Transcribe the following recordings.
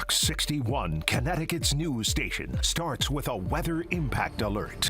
Fox 61, Connecticut's news station, starts with a weather impact alert.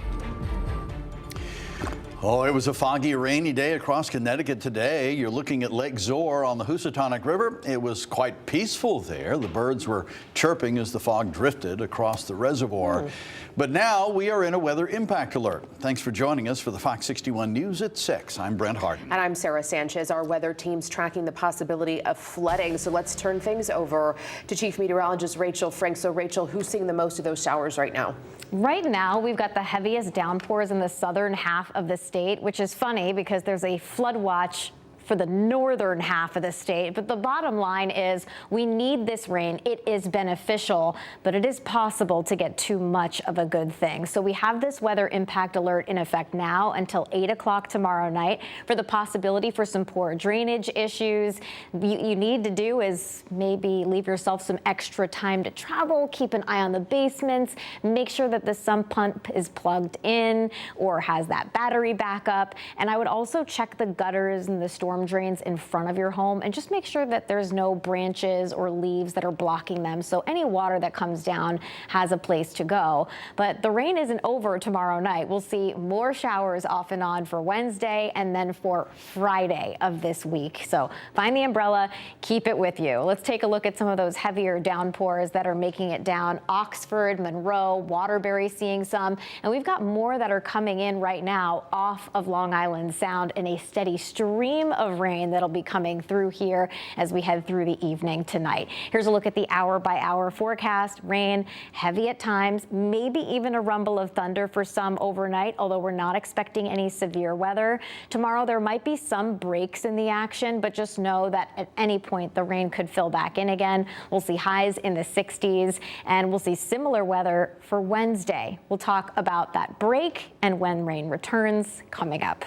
Oh, it was a foggy, rainy day across Connecticut today. You're looking at Lake Zor on the Housatonic River. It was quite peaceful there. The birds were chirping as the fog drifted across the reservoir. But now we are in a weather impact alert. Thanks for joining us for the Fox 61 News at 6. I'm Brent Harden. And I'm Sarah Sanchez. Our weather team's tracking the possibility of flooding. So let's turn things over to Chief Meteorologist Rachel Frank. So Rachel, who's seeing the most of those showers right now? Right now, we've got the heaviest downpours in the southern half of the state, which is funny because there's a flood watch for the northern half of the state. But the bottom line is we need this rain. It is beneficial, but it is possible to get too much of a good thing. So we have this weather impact alert in effect now until 8 o'clock tomorrow night for the possibility for some poor drainage issues. You need to do is maybe leave yourself some extra time to travel, keep an eye on the basements, make sure that the sump pump is plugged in or has that battery backup. And I would also check the gutters and the storm drains in front of your home and just make sure that there's no branches or leaves that are blocking them. So any water that comes down has a place to go. But the rain isn't over tomorrow night. We'll see more showers off and on for Wednesday and then for Friday of this week. So find the umbrella, keep it with you. Let's take a look at some of those heavier downpours that are making it down. Oxford, Monroe, Waterbury seeing some, and we've got more that are coming in right now off of Long Island Sound in a steady stream of rain that'll be coming through here as we head through the evening tonight. Here's a look at the hour-by-hour forecast. Rain heavy at times, maybe even a rumble of thunder for some overnight, although we're not expecting any severe weather. Tomorrow there might be some breaks in the action, but just know that at any point the rain could fill back in again. We'll see highs in the 60s and we'll see similar weather for Wednesday. We'll talk about that break and when rain returns coming up.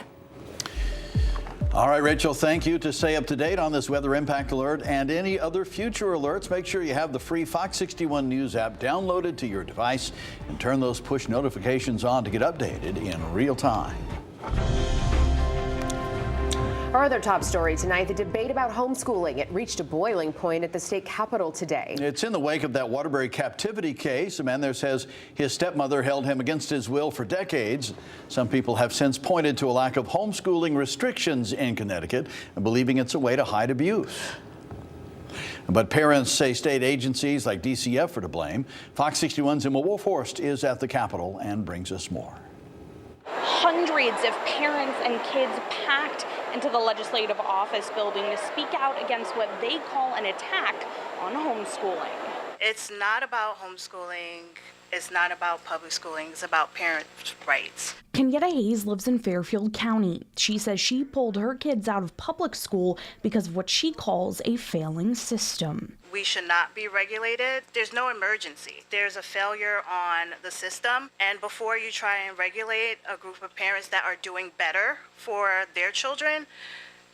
All right, Rachel, thank you. To stay up to date on this weather impact alert and any other future alerts, make sure you have the free Fox 61 News app downloaded to your device and turn those push notifications on to get updated in real time. Our other top story tonight, the debate about homeschooling. It reached a boiling point at the state capitol today. It's in the wake of that Waterbury captivity case. A man there says his stepmother held him against his will for decades. Some people have since pointed to a lack of homeschooling restrictions in Connecticut and believing it's a way to hide abuse. But parents say state agencies like DCF are to blame. Fox 61's Emma Wolfhorst is at the Capitol and brings us more. Hundreds of parents and kids packed into the legislative office building to speak out against what they call an attack on homeschooling. It's not about homeschooling. It's not about public schooling. It's about parents' rights. Kenyatta Hayes lives in Fairfield County. She says she pulled her kids out of public school because of what she calls a failing system. We should not be regulated. There's no emergency. There's a failure on the system. And before you try and regulate a group of parents that are doing better for their children,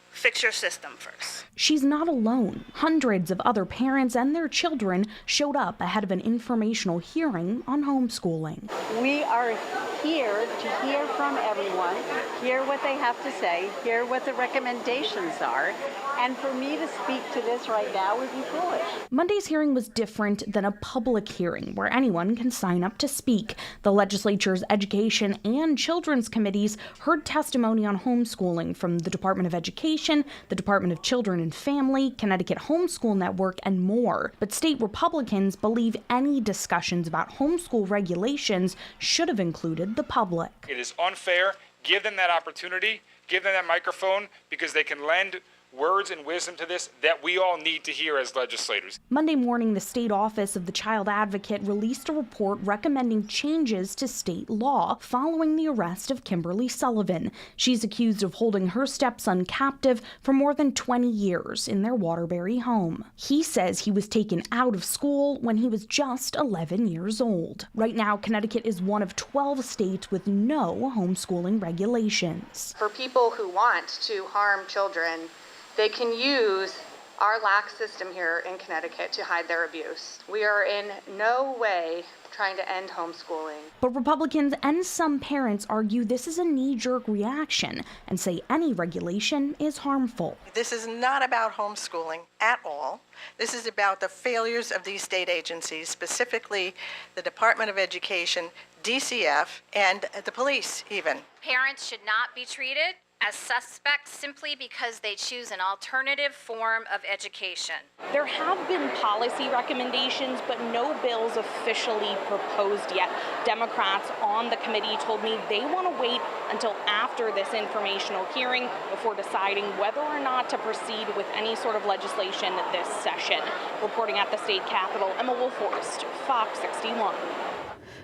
fix your system first. She's not alone. Hundreds of other parents and their children showed up ahead of an informational hearing on homeschooling. We are here to hear from everyone, hear what they have to say, hear what the recommendations are, and for me to speak to this right now would be foolish. Monday's hearing was different than a public hearing where anyone can sign up to speak. The legislature's education and children's committees heard testimony on homeschooling from the Department of Education, the Department of Children and Family, Connecticut Homeschool Network, and more. But state Republicans believe any discussions about homeschool regulations should have included the public. It is unfair. Give them that opportunity, give them that microphone, because they can lend words and wisdom to this that we all need to hear as legislators. Monday morning, the state office of the child advocate released a report recommending changes to state law following the arrest of Kimberly Sullivan. She's accused of holding her stepson captive for more than 20 years in their Waterbury home. He says he was taken out of school when he was just 11 years old. Right now, Connecticut is one of 12 states with no homeschooling regulations. For people who want to harm children, they can use our lax system here in Connecticut to hide their abuse. We are in no way trying to end homeschooling. But Republicans and some parents argue this is a knee-jerk reaction and say any regulation is harmful. This is not about homeschooling at all. This is about the failures of these state agencies, specifically the Department of Education, DCF, and the police even. Parents should not be treated as suspects simply because they choose an alternative form of education. There have been policy recommendations, but no bills officially proposed yet. Democrats on the committee told me they want to wait until after this informational hearing before deciding whether or not to proceed with any sort of legislation this session. Reporting at the state capitol, Emma Wolforst, Fox 61.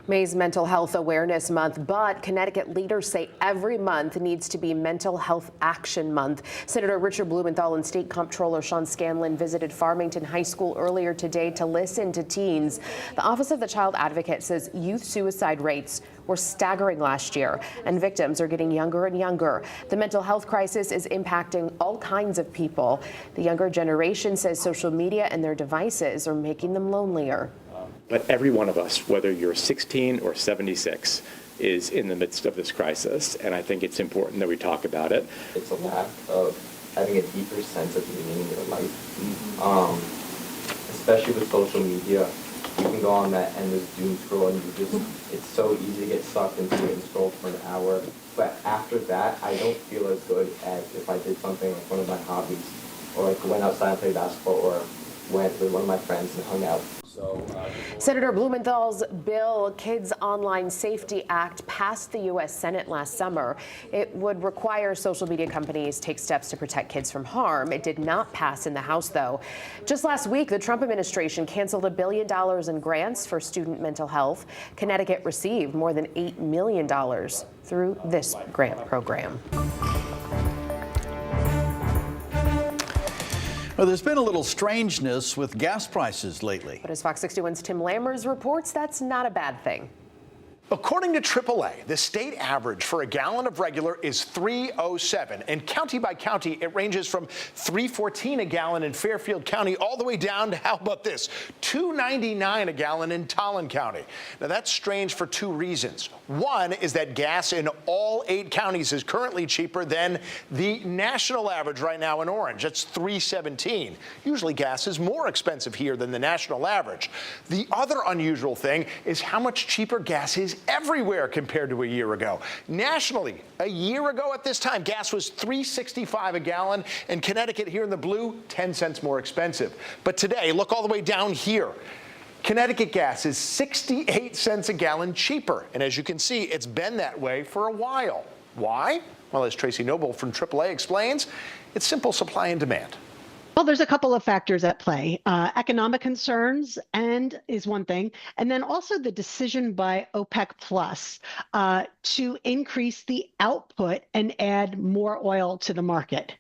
May's Mental Health Awareness Month, but Connecticut leaders say every month needs to be Mental Health Action Month. Senator Richard Blumenthal and State Comptroller Sean Scanlon visited Farmington High School earlier today to listen to teens. The Office of the Child Advocate says youth suicide rates were staggering last year, and victims are getting younger and younger. The mental health crisis is impacting all kinds of people. The younger generation says social media and their devices are making them lonelier. But every one of us, whether you're 16 or 76, is in the midst of this crisis, and I think it's important that we talk about it. It's a lack of having a deeper sense of meaning in your life, especially with social media. You can go on that endless doom scroll, and it's so easy to get sucked into it and scroll for an hour. But after that, I don't feel as good as if I did something like one of my hobbies, or like went outside and played basketball, or went with one of my friends and hung out. Senator Blumenthal's bill, Kids Online Safety Act, passed the U.S. Senate last summer. It would require social media companies take steps to protect kids from harm. It did not pass in the House, though. Just last week, the Trump administration canceled $1 billion in grants for student mental health. Connecticut received more than $8 million through this grant program. Well, there's been a little strangeness with gas prices lately. But as Fox 61's Tim Lammers reports, that's not a bad thing. According to AAA, the state average for a gallon of regular is $3.07, and county by county, it ranges from $3.14 a gallon in Fairfield County all the way down to, how about this, $2.99 a gallon in Tolland County. Now, that's strange for two reasons. One is that gas in all 8 counties is currently cheaper than the national average right now in Orange. That's $3.17. Usually gas is more expensive here than the national average. The other unusual thing is how much cheaper gas is everywhere compared to a year ago. Nationally, a year ago at this time, gas was $3.65 a gallon, and Connecticut here in the blue, 10 cents more expensive. But today, look all the way down here. Connecticut gas is 68 cents a gallon cheaper, and as you can see, it's been that way for a while. Why? Well, as Tracy Noble from AAA explains, it's simple supply and demand. Well, there's a couple of factors at play. Economic concerns is one thing, and then also the decision by OPEC Plus to increase the output and add more oil to the market.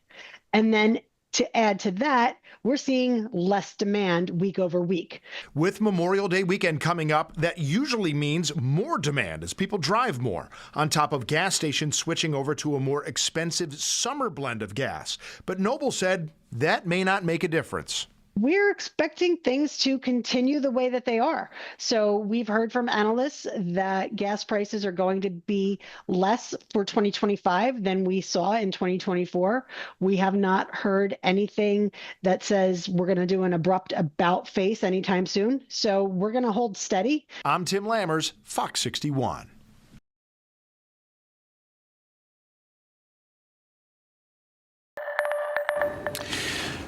And then to add to that, we're seeing less demand week over week. With Memorial Day weekend coming up, that usually means more demand as people drive more, on top of gas stations switching over to a more expensive summer blend of gas. But Noble said that may not make a difference. We're expecting things to continue the way that they are. So we've heard from analysts that gas prices are going to be less for 2025 than we saw in 2024. We have not heard anything that says we're going to do an abrupt about face anytime soon. So we're going to hold steady. I'm Tim Lammers, Fox 61.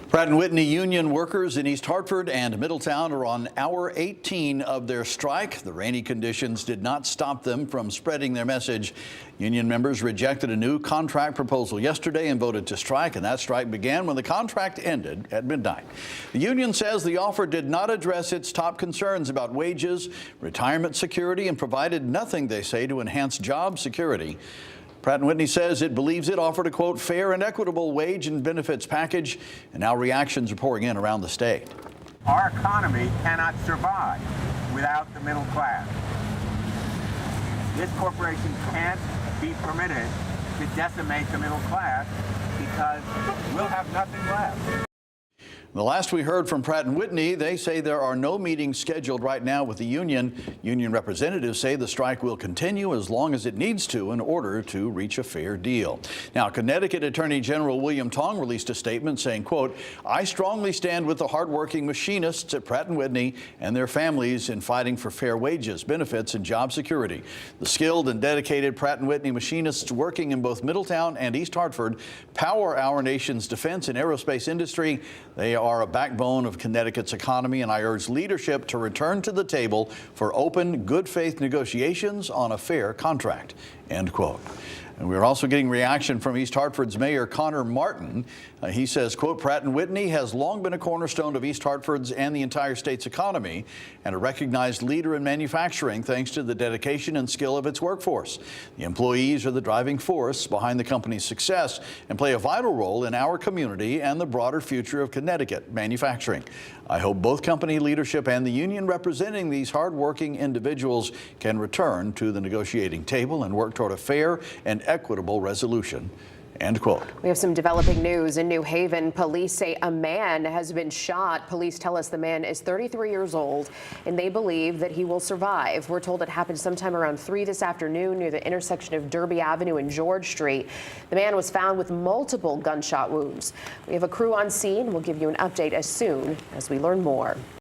Pratt & Whitney union workers in East Hartford and Middletown are on hour 18 of their strike. The rainy conditions did not stop them from spreading their message. Union members rejected a new contract proposal yesterday and voted to strike, and that strike began when the contract ended at midnight. The union says the offer did not address its top concerns about wages, retirement security, and provided nothing, they say, to enhance job security. Pratt & Whitney says it believes it offered a, quote, fair and equitable wage and benefits package, and now reactions are pouring in around the state. Our economy cannot survive without the middle class. This corporation can't be permitted to decimate the middle class because we'll have nothing left. The last we heard from Pratt & Whitney, they say there are no meetings scheduled right now with the union. Union representatives say the strike will continue as long as it needs to in order to reach a fair deal. Now, Connecticut Attorney General William Tong released a statement saying, quote, "I strongly stand with the hardworking machinists at Pratt & Whitney and their families in fighting for fair wages, benefits, and job security. The skilled and dedicated Pratt & Whitney machinists working in both Middletown and East Hartford power our nation's defense and aerospace industry. They are a backbone of Connecticut's economy, and I urge leadership to return to the table for open, good faith negotiations on a fair contract," end quote. And we're also getting reaction from East Hartford's Mayor Connor Martin. He says, quote, "Pratt & Whitney has long been a cornerstone of East Hartford's and the entire state's economy and a recognized leader in manufacturing thanks to the dedication and skill of its workforce. The employees are the driving force behind the company's success and play a vital role in our community and the broader future of Connecticut manufacturing. I hope both company leadership and the union representing these hardworking individuals can return to the negotiating table and work toward a fair and equitable resolution," end quote. We have some developing news in New Haven. Police say a man has been shot. Police tell us the man is 33 years old, and they believe that he will survive. We're told it happened sometime around 3 this afternoon near the intersection of Derby Avenue and George Street. The man was found with multiple gunshot wounds. We have a crew on scene. We'll give you an update as soon as we learn more.